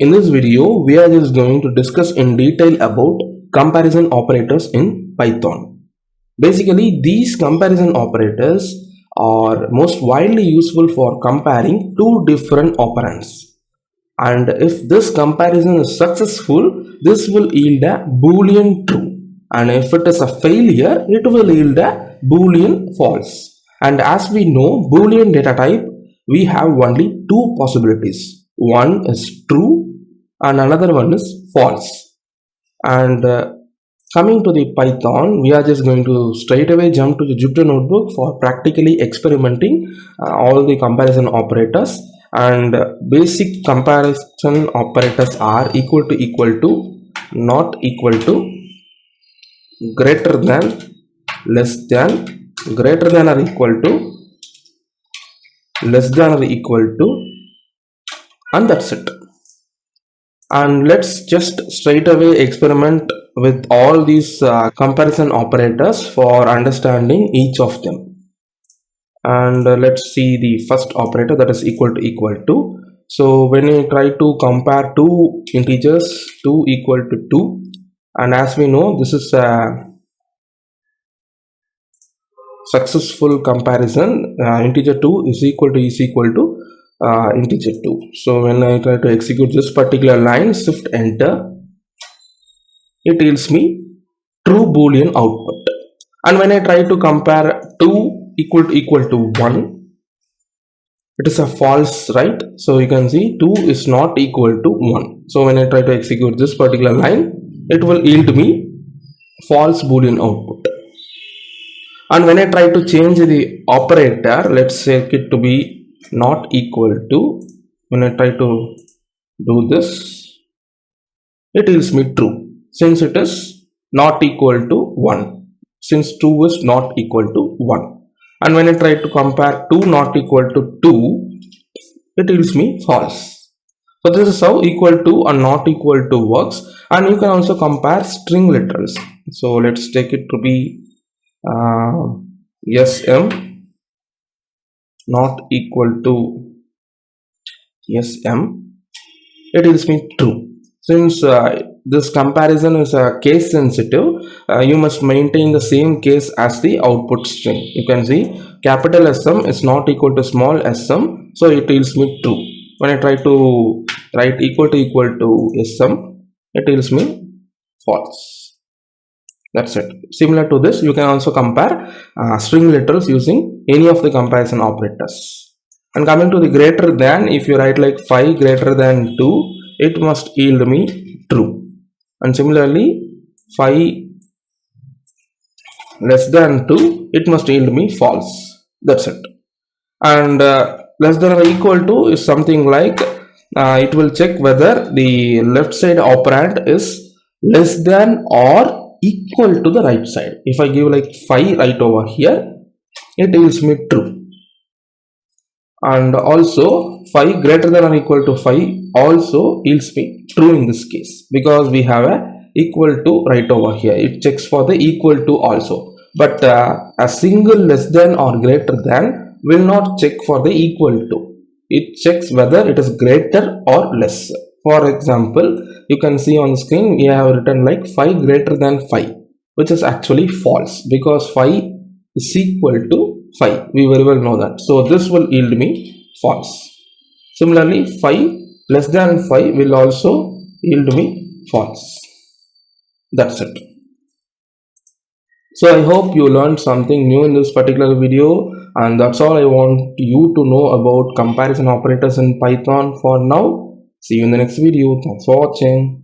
In this video, we are just going to discuss in detail about comparison operators in Python. Basically, these comparison operators are most widely useful for comparing two different operands. And if this comparison is successful, this will yield a Boolean true. And if it is a failure, it will yield a Boolean false. And as we know, Boolean data type, we have only two possibilities. One is true and another one is false. And coming to the Python, we are just going to straight away jump to the Jupyter Notebook for practically experimenting all the comparison operators. And basic comparison operators are equal to, not equal to, greater than, less than, greater than or equal to, less than or equal to, and that's it. And let's just straight away experiment with all these comparison operators for understanding each of them. And let's see the first operator, that is equal to. So when you try to compare two integers, 2 equal to 2, and as we know, this is a successful comparison. Integer 2 is equal to integer 2. So when I try to execute this particular line, shift enter, it yields me true Boolean output. And when I try to compare 2 equal to 1, it is a false, right? So you can see 2 is not equal to 1. So when I try to execute this particular line, it will yield me false Boolean output. And when I try to change the operator, let's take it to be not equal to, when I try to do this, it yields me true, since it is not equal to 1, since 2 is not equal to 1. And when I try to compare 2 not equal to 2, it yields me false. So this is how equal to and not equal to works. And you can also compare string literals. So let's take it to be sm not equal to sm, it yields me true. Since this comparison is case sensitive, you must maintain the same case as the output string. You can see capital SM is not equal to small sm, so it yields me true. When I try to write equal to sm, it yields me false. That's it. Similar to this, you can also compare string literals using any of the comparison operators. And coming to the greater than, if you write like 5 greater than 2, it must yield me true. And similarly, 5 less than 2, it must yield me false. That's it. And less than or equal to is something like it will check whether the left side operand is less than or equal to the right side. If I give like 5 right over here, it yields me true. And also 5 greater than or equal to 5 also yields me true in this case, because we have a equal to right over here. It checks for the equal to also, but a single less than or greater than will not check for the equal to. It checks whether it is greater or less. For example, you can see on the screen we have written like 5 greater than 5, which is actually false, because 5 is equal to 5. We very well know that. So this will yield me false. Similarly, 5 less than 5 will also yield me false. That's it. So I hope you learned something new in this particular video, and that's all I want you to know about comparison operators in Python for now. See you in the next video. Thanks for watching.